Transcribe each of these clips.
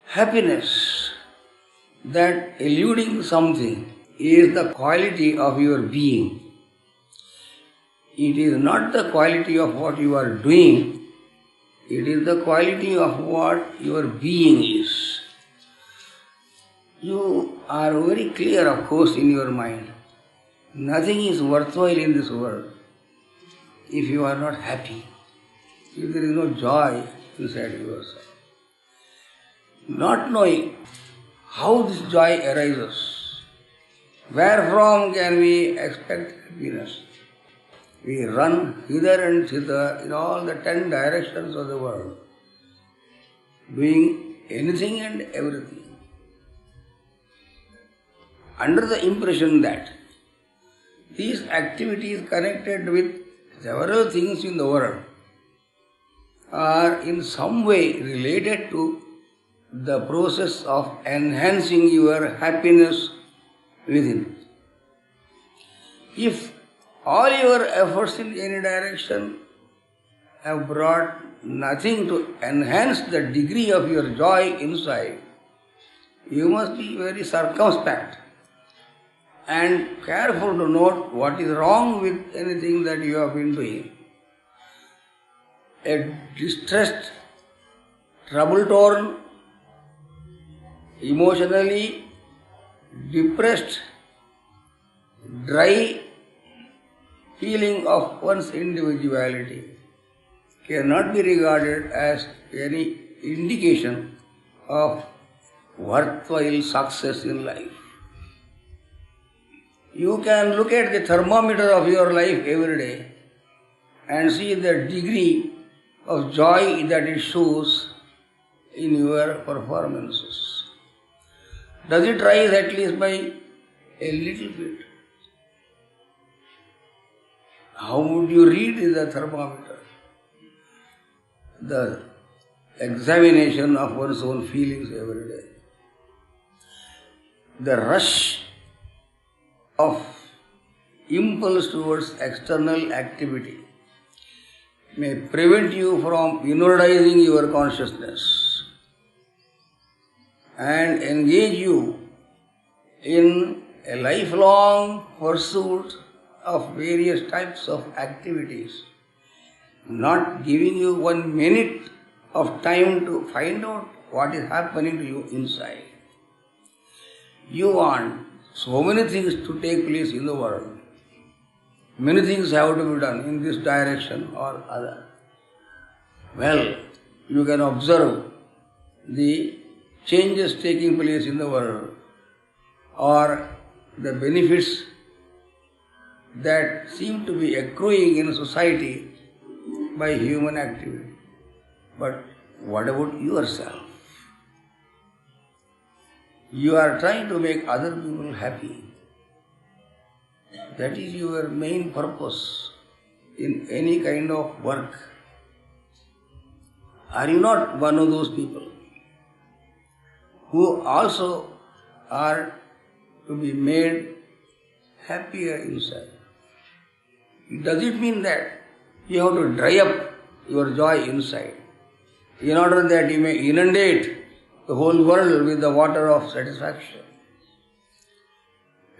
Happiness, that eluding something, is the quality of your being. It is not the quality of what you are doing, it is the quality of what your being is. You are very clear, of course, in your mind. Nothing is worthwhile in this world if you are not happy, if there is no joy inside yourself. Not knowing how this joy arises, where from can we expect happiness? We run hither and thither in all the 10 directions of the world, doing anything and everything, under the impression that these activities connected with several things in the world are in some way related to the process of enhancing your happiness within. If all your efforts in any direction have brought nothing to enhance the degree of your joy inside, you must be very circumspect and careful to note what is wrong with anything that you have been doing. A distressed, trouble-torn, emotionally depressed, dry feeling of one's individuality cannot be regarded as any indication of worthwhile success in life. You can look at the thermometer of your life every day and see the degree of joy that it shows in your performances. Does it rise at least by a little bit? How would you read the thermometer? The examination of one's own feelings every day. The rush of impulse towards external activity may prevent you from inwardizing your consciousness and engage you in a lifelong pursuit of various types of activities, not giving you 1 minute of time to find out what is happening to you inside. You want so many things to take place in the world. Many things have to be done in this direction or other. Well, you can observe the changes taking place in the world or the benefits that seem to be accruing in society by human activity. But what about yourself? You are trying to make other people happy. That is your main purpose in any kind of work. Are you not one of those people who also are to be made happier inside? Does it mean that you have to dry up your joy inside in order that you may inundate the whole world with the water of satisfaction?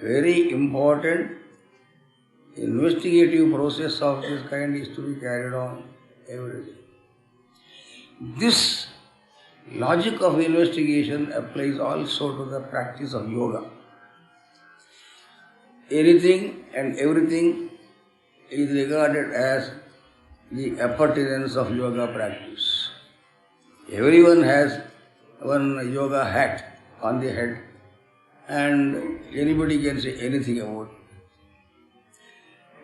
Very important investigative process of this kind is to be carried on every day. This logic of investigation applies also to the practice of yoga. Anything and everything is regarded as the appurtenance of yoga practice. Everyone has one yoga hat on the head and anybody can say anything about it.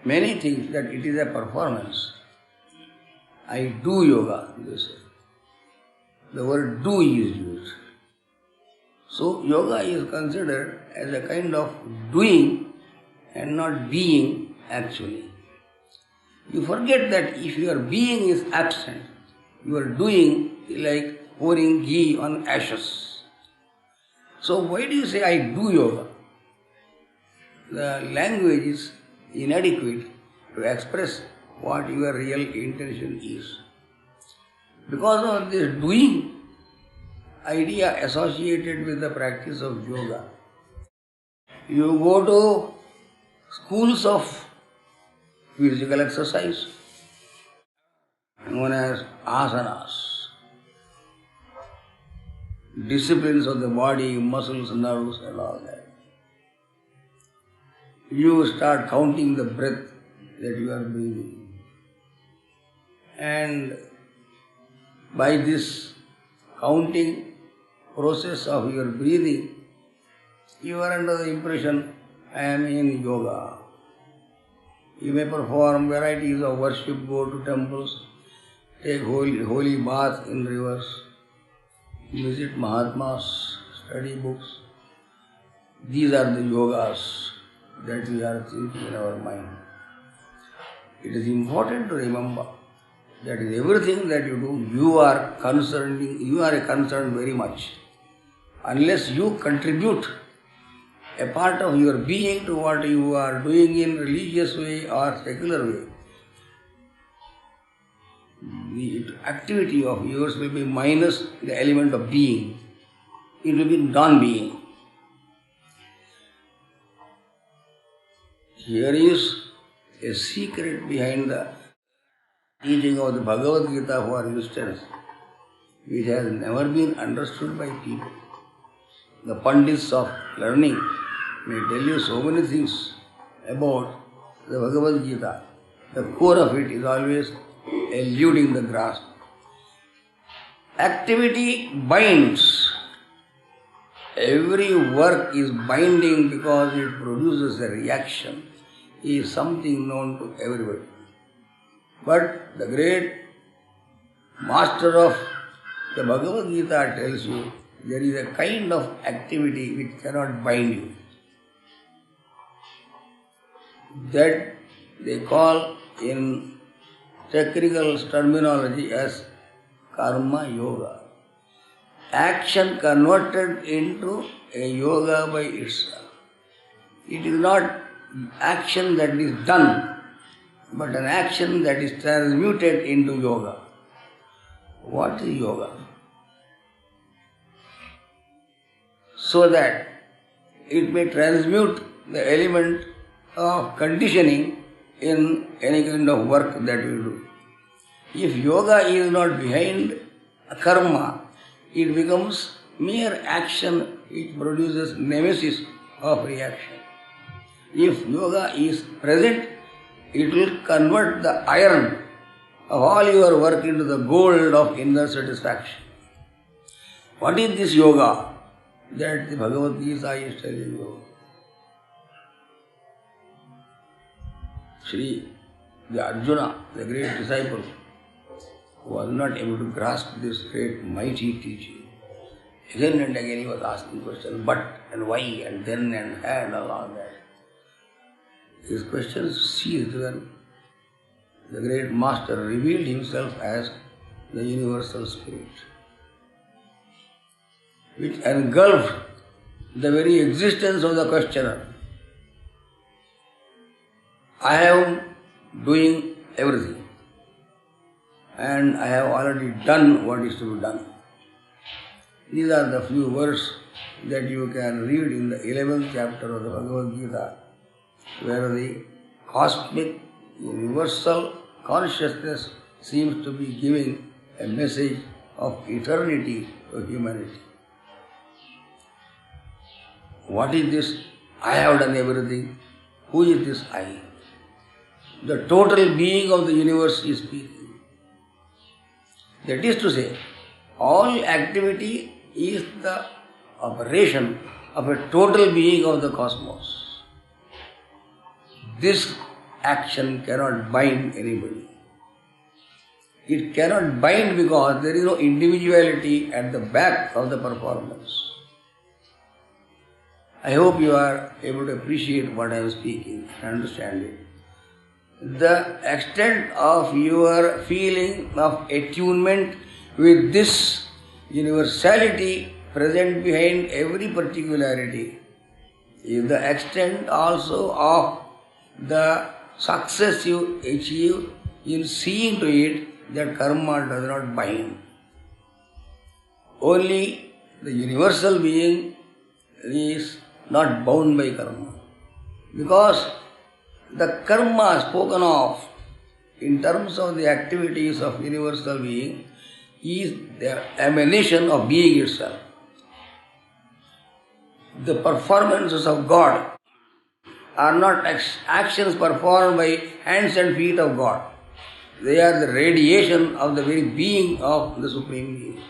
Many think that it is a performance. I do yoga, they say. The word do is used. So yoga is considered as a kind of doing and not being actually. You forget that if your being is absent, your doing is like pouring ghee on ashes. So why do you say I do yoga? The language is inadequate to express what your real intention is. Because of this doing idea associated with the practice of yoga. You go to schools of physical exercise known as asanas, disciplines of the body, muscles, nerves and all that. You start counting the breath that you are breathing. And by this counting process of your breathing, you are under the impression, I am in yoga. You may perform varieties of worship, go to temples, take holy bath in rivers, visit Mahatmas, study books. These are the yogas that we are thinking in our mind. It is important to remember that in everything that you do, you are concerned very much. Unless you contribute a part of your being to what you are doing in religious way or secular way, the activity of yours will be minus the element of being. It will be non-being. Here is a secret behind the teaching of the Bhagavad Gita, for instance, which has never been understood by people. The Pandits of learning may tell you so many things about the Bhagavad Gita. The core of it is always eluding the grasp. Activity binds. Every work is binding because it produces a reaction. It is something known to everybody. But the great master of the Bhagavad Gita tells you there is a kind of activity which cannot bind you. That they call in technical terminology as karma yoga. Action converted into a yoga by itself. It is not action that is done, but an action that is transmuted into yoga. What is yoga? So that it may transmute the element of conditioning in any kind of work that you do. If yoga is not behind karma, it becomes mere action which produces nemesis of reaction. If yoga is present, it will convert the iron of all your work into the gold of inner satisfaction. What is this yoga that the Bhagavad Gita is telling you? The Arjuna, the great disciple, was not able to grasp this great mighty teaching. Again and again he was asking questions, but and why and then and all that. His questions ceased when the great master revealed himself as the universal spirit, which engulfed the very existence of the questioner. I am doing everything, and I have already done what is to be done. These are the few words that you can read in the 11th chapter of the Bhagavad Gita, where the cosmic, universal consciousness seems to be giving a message of eternity to humanity. What is this? I have done everything. Who is this I? The total being of the universe is speaking. That is to say, all activity is the operation of a total being of the cosmos. This action cannot bind anybody. It cannot bind because there is no individuality at the back of the performance. I hope you are able to appreciate what I am speaking and understand it. The extent of your feeling of attunement with this universality present behind every particularity is the extent also of the success you achieve in seeing to it that karma does not bind. Only the universal being is not bound by karma. Because the karma spoken of in terms of the activities of universal being is the emanation of being itself. The performances of God are not actions performed by hands and feet of God. They are the radiation of the very being of the Supreme Being.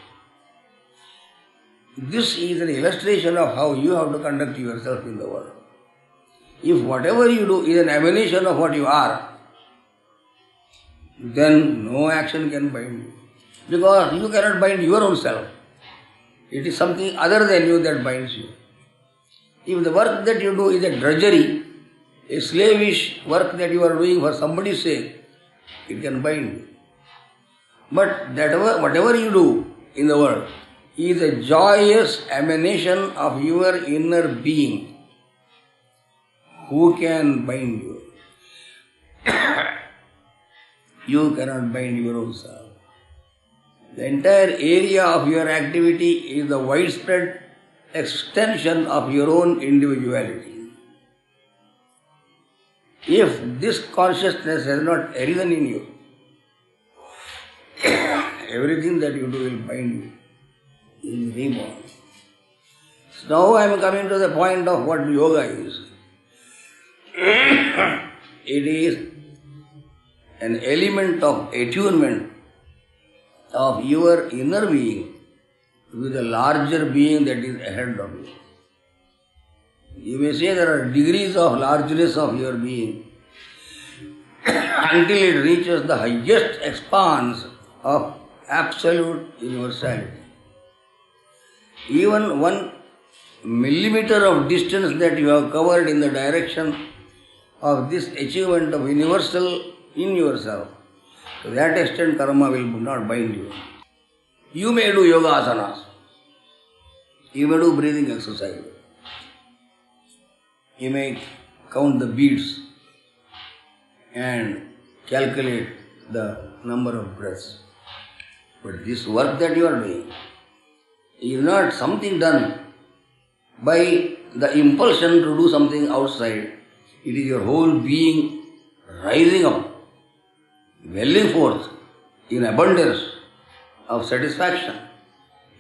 This is an illustration of how you have to conduct yourself in the world. If whatever you do is an emanation of what you are, then no action can bind you. Because you cannot bind your own self. It is something other than you that binds you. If the work that you do is a drudgery, a slavish work that you are doing for somebody's sake, it can bind you. But whatever you do in the world is a joyous emanation of your inner being. Who can bind you? You cannot bind your own self. The entire area of your activity is the widespread extension of your own individuality. If this consciousness has not arisen in you, everything that you do will bind you in reborn. So now I am coming to the point of what yoga is. It is an element of attunement of your inner being with a larger being that is ahead of you. You may say there are degrees of largeness of your being until it reaches the highest expanse of absolute universality. Even 1 millimeter of distance that you have covered in the direction of this achievement of universal in yourself, to that extent karma will not bind you. You may do yoga asanas, you may do breathing exercise, you may count the beats and calculate the number of breaths. But this work that you are doing is not something done by the impulsion to do something outside. It is your whole being rising up, welling forth in abundance of satisfaction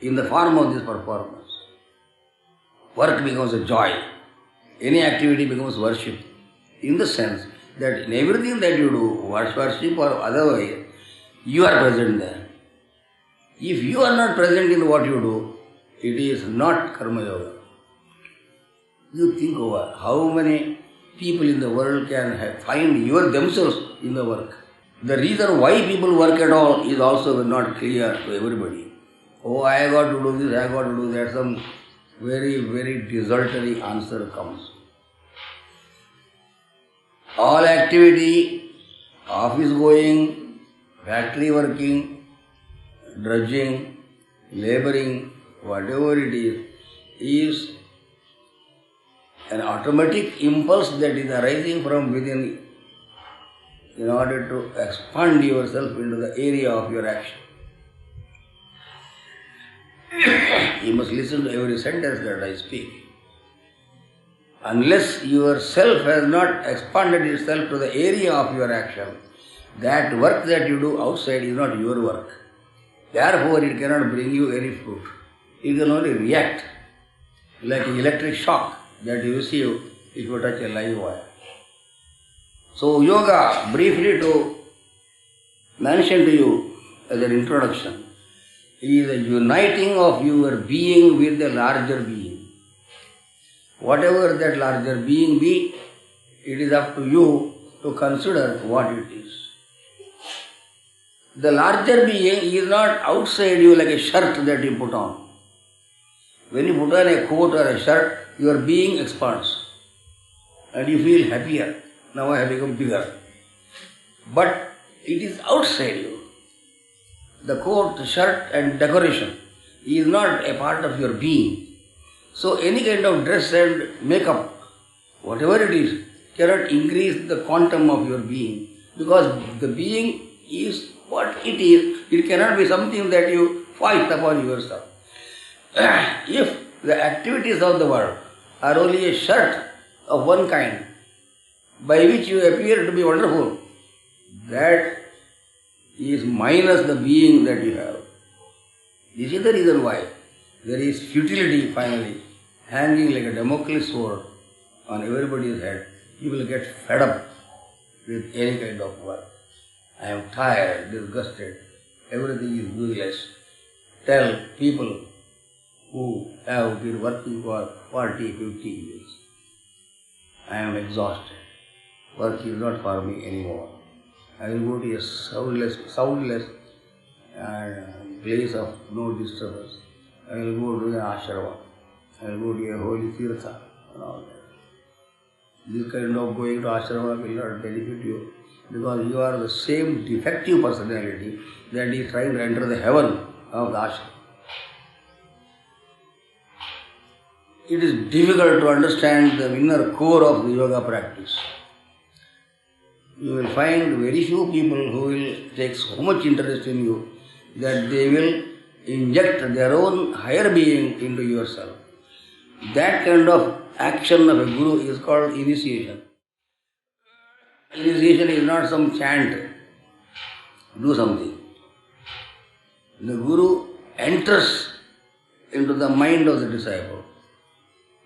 in the form of this performance. Work becomes a joy. Any activity becomes worship. In the sense that in everything that you do, worship or otherwise, you are present there. If you are not present in what you do, it is not karma yoga. You think over how many people in the world can find themselves in the work. The reason why people work at all is also not clear to everybody. Oh, I got to do this, I got to do that. Some very, very desultory answer comes. All activity, office going, factory working, drudging, laboring, whatever it is an automatic impulse that is arising from within in order to expand yourself into the area of your action. You must listen to every sentence that I speak. Unless your self has not expanded itself to the area of your action, that work that you do outside is not your work. Therefore, it cannot bring you any fruit. It can only react like an electric shock that you receive if you touch a live wire. So, yoga, briefly to mention to you as an introduction, is a uniting of your being with the larger being. Whatever that larger being be, it is up to you to consider what it is. The larger being is not outside you like a shirt that you put on. When you put on a coat or a shirt, your being expands and you feel happier. Now I have become bigger. But it is outside you. The coat, the shirt and decoration is not a part of your being. So any kind of dress and makeup, whatever it is, cannot increase the quantum of your being. Because the being is what it is. It cannot be something that you foist upon yourself. If the activities of the world are only a shirt of one kind, by which you appear to be wonderful, that is minus the being that you have. This is the reason why there is futility finally hanging like a Damocles sword on everybody's head. You will get fed up with any kind of work. I am tired, disgusted, everything is useless. Tell people who have been working for 40, 50 years, I am exhausted. Work is not for me anymore. I will go to a soundless place of no disturbance. I will go to an ashrama. I will go to a holy tirtha and all that. This kind of going to ashrama will not benefit you because you are the same defective personality that is trying to enter the heaven of the ashrama. It is difficult to understand the inner core of the yoga practice. You will find very few people who will take so much interest in you that they will inject their own higher being into yourself. That kind of action of a guru is called initiation. Initiation is not some chant, do something. The guru enters into the mind of the disciple.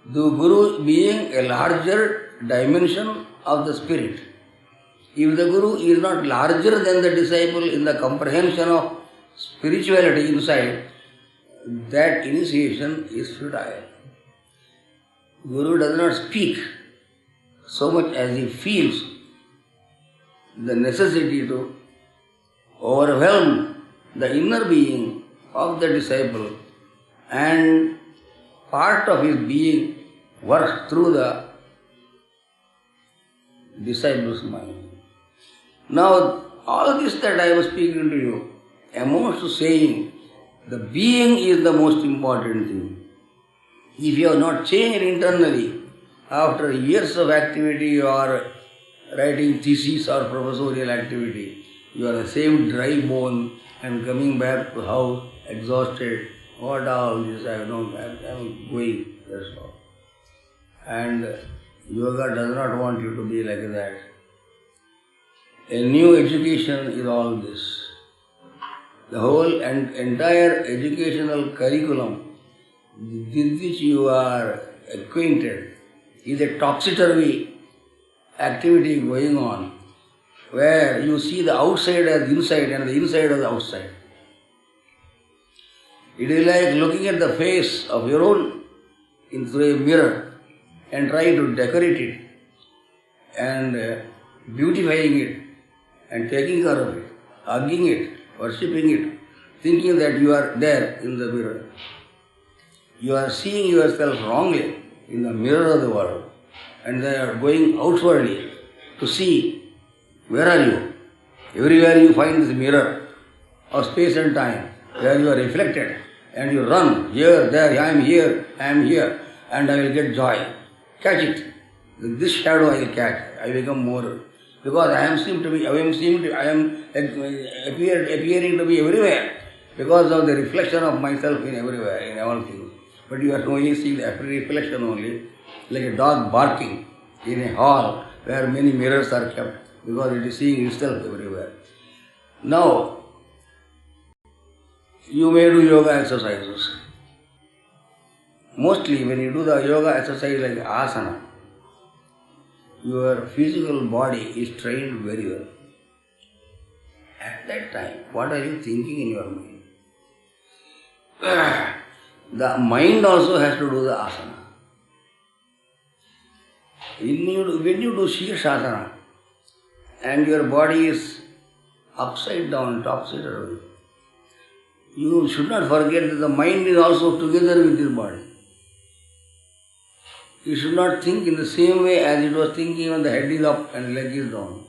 The guru being a larger dimension of the spirit. If the guru is not larger than the disciple in the comprehension of spirituality inside, that initiation is futile. Guru does not speak so much as he feels the necessity to overwhelm the inner being of the disciple, and part of his being works through the disciple's mind. Now, all of this that I was speaking to you amounts to saying the being is the most important thing. If you have not changed internally after years of activity or writing thesis or professorial activity, you are the same dry bone and coming back to house exhausted. What all this? I am going, that's all. And yoga does not want you to be like that. A new education is all this. The whole and entire educational curriculum with which you are acquainted is a topsy-turvy activity going on, where you see the outside as inside and the inside as outside. It is like looking at the face of your own through a mirror and trying to decorate it and beautifying it and taking care of it, hugging it, worshipping it, thinking that you are there in the mirror. You are seeing yourself wrongly in the mirror of the world, and they are going outwardly to see where are you. Everywhere you find this mirror of space and time, where you are reflected, and you run here, there, I am here, and I will get joy. Catch it. This shadow I will catch. I become more. Because I am appearing to be everywhere because of the reflection of myself in everywhere, in all things. But you are only seeing the reflection only, like a dog barking in a hall where many mirrors are kept because it is seeing itself everywhere. Now, you may do yoga exercises. Mostly when you do the yoga exercise like asana, your physical body is trained very well. At that time, what are you thinking in your mind? The mind also has to do the asana. When you do Shirshasana and your body is upside down, topsy-turvy, you should not forget that the mind is also together with your body. You should not think in the same way as it was thinking when the head is up and leg is down.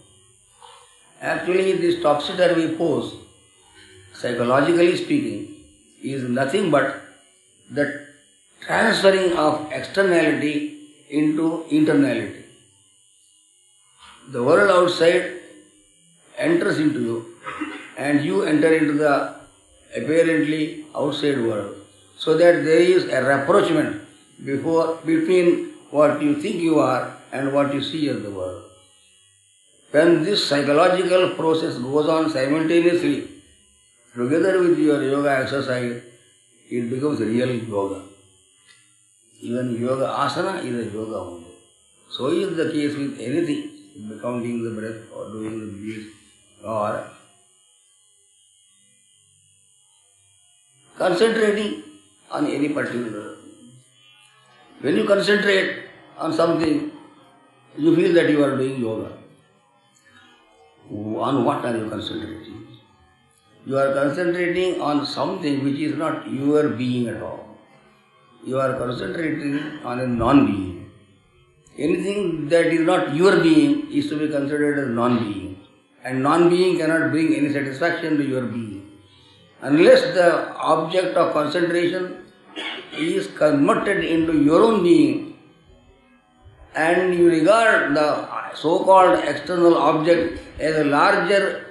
Actually, this topsy-turvy pose, psychologically speaking, is nothing but the transferring of externality into internality. The world outside enters into you and you enter into the apparently outside world. so that there is a rapprochement between what you think you are and what you see as the world. When this psychological process goes on simultaneously, together with your yoga exercise, it becomes real yoga. Even yoga asana is a yoga only. So is the case with anything, counting the breath or doing the breath or concentrating on any particular. When you concentrate on something, you feel that you are doing yoga. On what are you concentrating? You are concentrating on something which is not your being at all. You are concentrating on a non-being. Anything that is not your being is to be considered as non-being. And non-being cannot bring any satisfaction to your being. Unless the object of concentration is converted into your own being and you regard the so-called external object as a larger,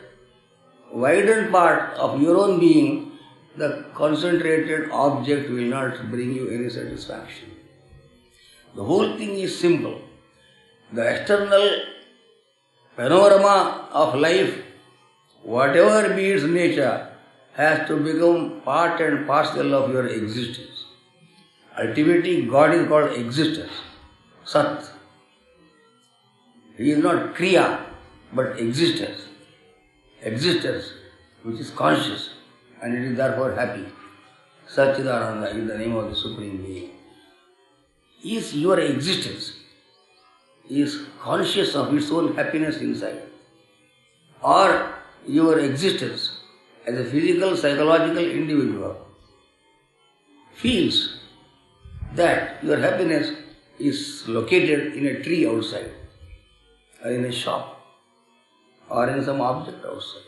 widened part of your own being, the concentrated object will not bring you any satisfaction. The whole thing is simple. The external panorama of life, whatever be its nature, has to become part and parcel of your existence. Ultimately, God is called existence, Sat. He is not Kriya, but existence. Existence, which is conscious, and it is therefore happy. Satchidananda is the name of the Supreme Being. Is your existence, is conscious of its own happiness inside, or your existence as a physical, psychological individual feels that your happiness is located in a tree outside, or in a shop, or in some object outside.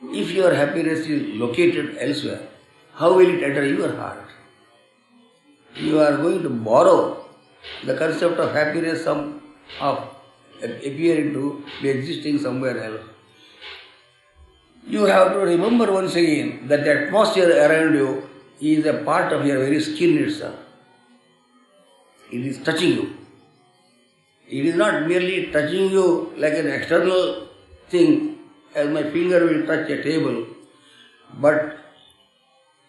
If your happiness is located elsewhere, how will it enter your heart? You are going to borrow the concept of happiness appearing to be existing somewhere else. You have to remember once again that the atmosphere around you is a part of your very skin itself. It is touching you. It is not merely touching you like an external thing, as my finger will touch a table, but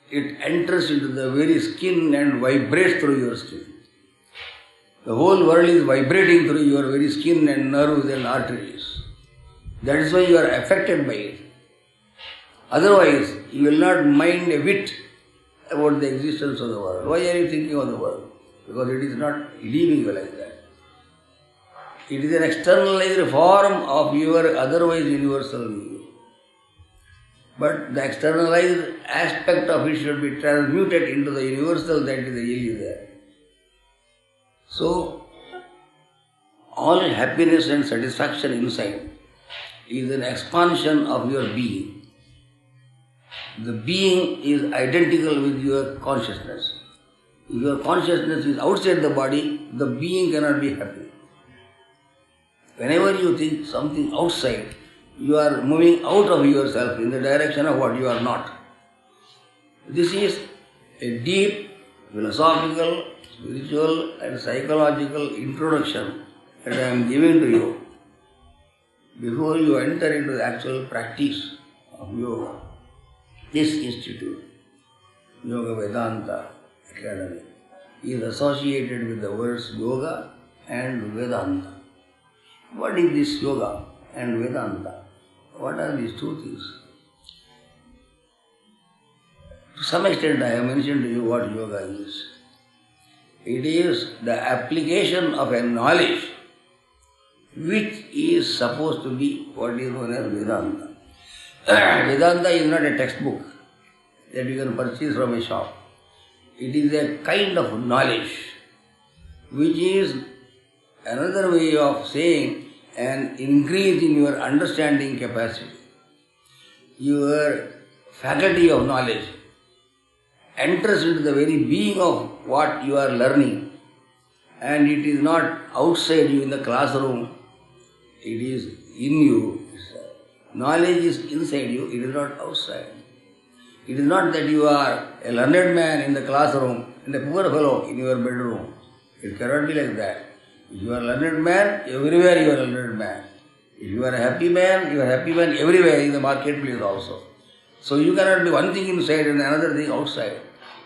it enters into the very skin and vibrates through your skin. The whole world is vibrating through your very skin and nerves and arteries. That is why you are affected by it. Otherwise, you will not mind a bit about the existence of the world. Why are you thinking of the world? Because it is not leaving you like that. It is an externalized form of your otherwise universal being. But the externalized aspect of it should be transmuted into the universal that is really there. So, all happiness and satisfaction inside is an expansion of your being. The being is identical with your consciousness. If your consciousness is outside the body, the being cannot be happy. Whenever you think something outside, you are moving out of yourself in the direction of what you are not. This is a deep philosophical, spiritual and psychological introduction that I am giving to you before you enter into the actual practice of yoga. This institute, Yoga Vedanta Academy, is associated with the words yoga and Vedanta. What is this yoga and Vedanta? What are these two things? To some extent I have mentioned to you what yoga is. It is the application of a knowledge which is supposed to be what is known as Vedanta. Vedanta is not a textbook that you can purchase from a shop. It is a kind of knowledge which is another way of saying an increase in your understanding capacity. Your faculty of knowledge enters into the very being of what you are learning, and it is not outside you in the classroom, it is in you. Knowledge is inside you, it is not outside. It is not that you are a learned man in the classroom and a poor fellow in your bedroom. It cannot be like that. If you are a learned man, everywhere you are a learned man. If you are a happy man, you are a happy man everywhere in the marketplace also. So you cannot be one thing inside and another thing outside.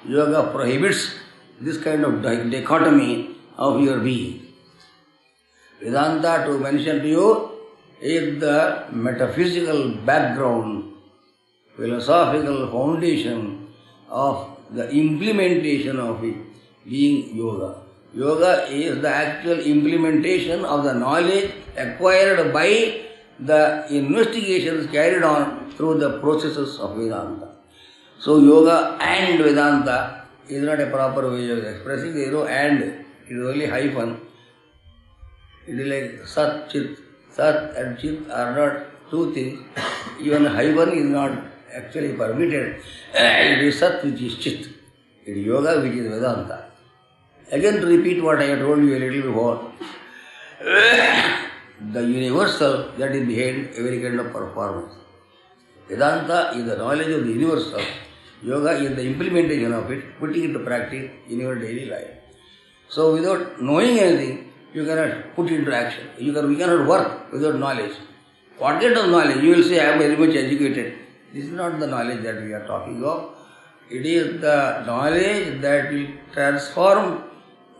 Yoga prohibits this kind of dichotomy of your being. Vedanta, to mention to you, is the metaphysical background, philosophical foundation of the implementation of it being yoga. Yoga is the actual implementation of the knowledge acquired by the investigations carried on through the processes of Vedanta. So yoga and Vedanta is not a proper way of expressing. There is no and, it is only hyphen. It is like Sat, Chit. Sat and Chit are not two things. Even hyphen is not actually permitted. It is Sat which is Chit. It is yoga which is Vedanta. Again to repeat what I have told you a little before. The universal that is behind every kind of performance. Vedanta is the knowledge of the universal. Yoga is the implementation of it, putting it to practice in your daily life. So without knowing anything, you cannot put it into action. We cannot work without knowledge. What kind of knowledge? You will say, I am very much educated. This is not the knowledge that we are talking of. It is the knowledge that will transform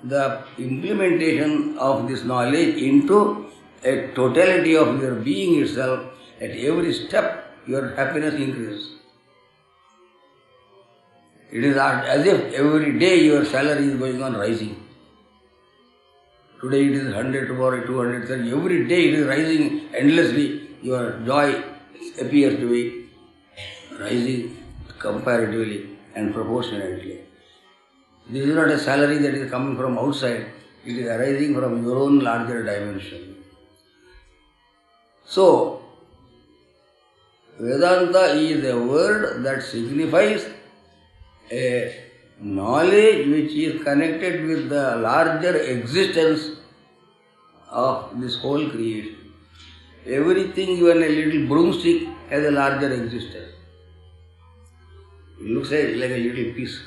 the implementation of this knowledge into a totality of your being itself. At every step, your happiness increases. It is as if every day your salary is going on rising. Today it is 100, tomorrow 230. Every day it is rising endlessly. Your joy appears to be rising comparatively and proportionately. This is not a salary that is coming from outside. It is arising from your own larger dimension. So, Vedanta is a word that signifies a knowledge which is connected with the larger existence of this whole creation. Everything, even a little broomstick, has a larger existence. It looks like a little piece,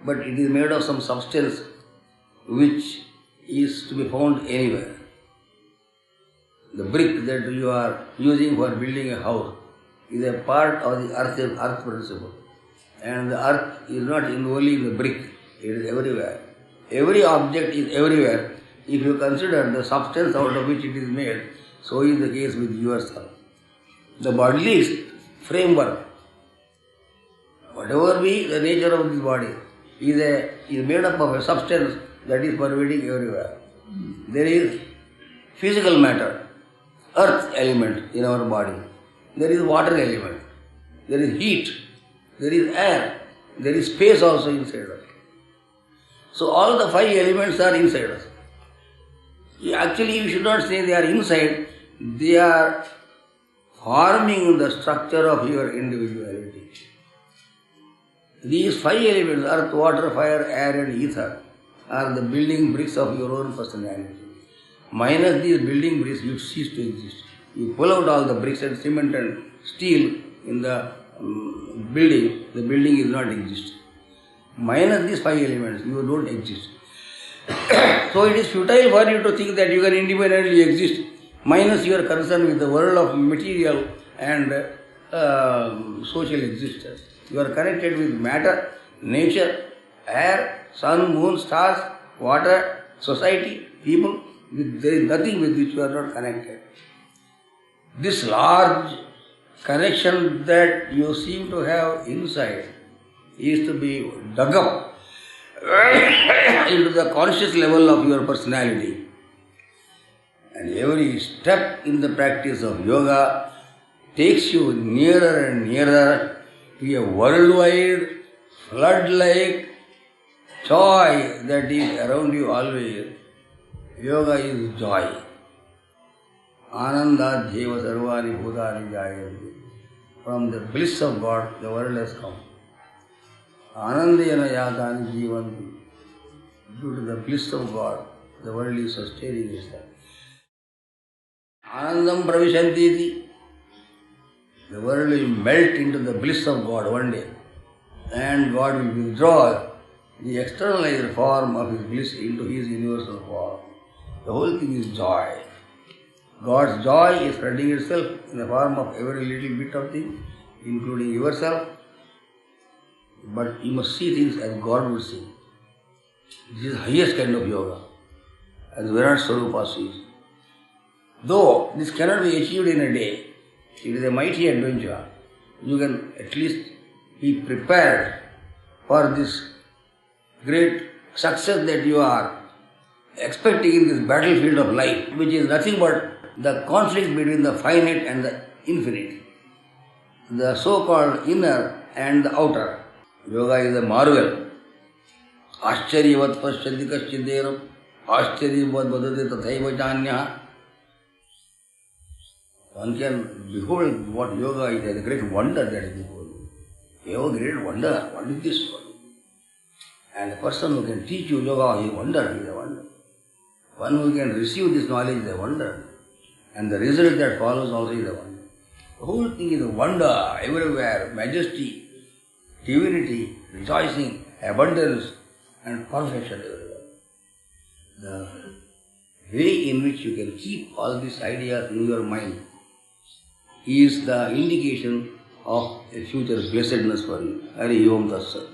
but it is made of some substance which is to be found anywhere. The brick that you are using for building a house is a part of the earth principle. And the earth is not only in the brick, it is everywhere. Every object is everywhere. If you consider the substance out of which it is made, so is the case with yourself. The bodily framework, whatever be the nature of this body, is made up of a substance that is pervading everywhere. There is physical matter, earth element in our body. There is water element. There is heat. There is air. There is space also inside us. So all the five elements are inside us. Actually, you should not say they are inside. They are forming the structure of your individuality. These five elements, earth, water, fire, air and ether, are the building bricks of your own personality. Minus these building bricks, you cease to exist. You pull out all the bricks and cement and steel in the building, the building is not exist. Minus these five elements, you don't exist. So it is futile for you to think that you can independently exist, minus your concern with the world of material and social existence. You are connected with matter, nature, air, sun, moon, stars, water, society, people. There is nothing with which you are not connected. This large connection that you seem to have inside is to be dug up into the conscious level of your personality. And every step in the practice of yoga takes you nearer and nearer to a worldwide, flood-like joy that is around you always. Yoga is joy. Anandadhyeva sarvani bhutani jayanti. From the bliss of God, the world has come. Anandayana yatani jivanti. Due to the bliss of God, the world is sustaining itself. Anandam pravishanti. The world will melt into the bliss of God one day. and God will withdraw the externalized form of His bliss into His universal form. The whole thing is joy. God's joy is spreading itself in the form of every little bit of thing, including yourself. But you must see things as God would see. This is the highest kind of yoga, as Virat Swarupa sees. Though this cannot be achieved in a day, it is a mighty adventure. You can at least be prepared for this great success that you are expecting in this battlefield of life, which is nothing but the conflict between the finite and the infinite, the so-called inner and the outer. Yoga is a marvel. Ascharyavat pasyati kaschidera, ascharyavat vadati tathaiva chanya. One can behold what yoga is as a great wonder that is before you. You have a great wonder. What is this one? And the person who can teach you yoga is a wonder. He is a wonder. One who can receive this knowledge is a wonder. And the result that follows also is a wonder. The whole thing is a wonder everywhere. Majesty, divinity, rejoicing, abundance and perfection everywhere. The way in which you can keep all these ideas in your mind is the indication of a future blessedness for you. Hari Om Tat Sat.